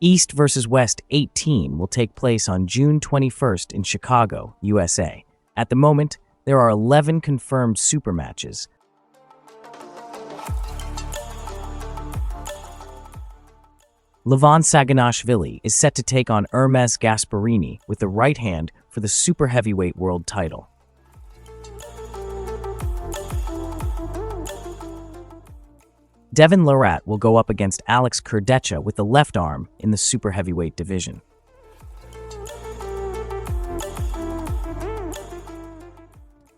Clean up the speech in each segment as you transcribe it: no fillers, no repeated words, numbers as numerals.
East vs. West 18 will take place on June 21st in Chicago, USA. At the moment, there are 11 confirmed supermatches. Levan Saginashvili is set to take on Ermes Gasparini with the right hand for the super heavyweight world title. Devon Larratt will go up against Alex Kurdecha with the left arm in the super heavyweight division.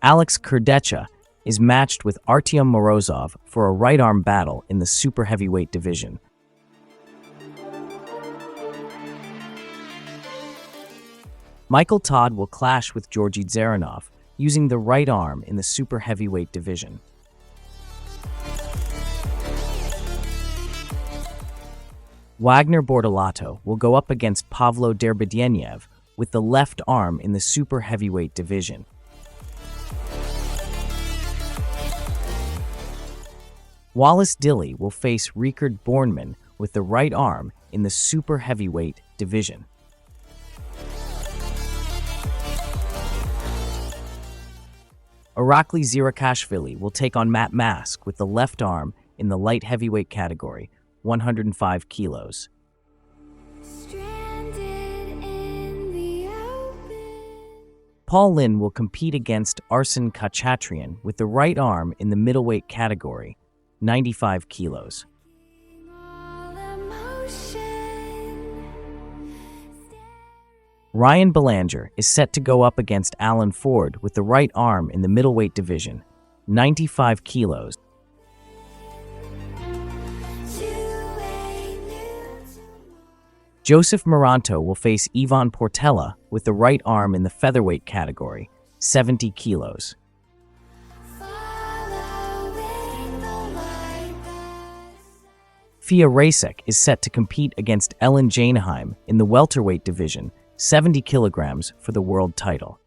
Alex Kurdecha is matched with Artyom Morozov for a right arm battle in the super heavyweight division. Todd will clash with Georgi Dzeranov using the right arm in the super heavyweight division. Wagner Bortolato will go up against Pavlo Derbedyenyev with the left arm in the super heavyweight division. Wallace Dilley will face Riekerd Bornman with the right arm in the super heavyweight division. Irakli Zirakashvili will take on Matt Mask with the left arm in the light heavyweight category, 105 kilos. Paul Lin will compete against Arsen Khachatryan with the right arm in the middleweight category, 95 kilos. Ryan Belanger is set to go up against Alan Ford with the right arm in the middleweight division, 95 kilos. Joseph Moranto will face Ivan Portela with the right arm in the featherweight category, 70 kilos. Fia Rasek is set to compete against Ellen Janheim in the welterweight division, 70 kilograms for the world title.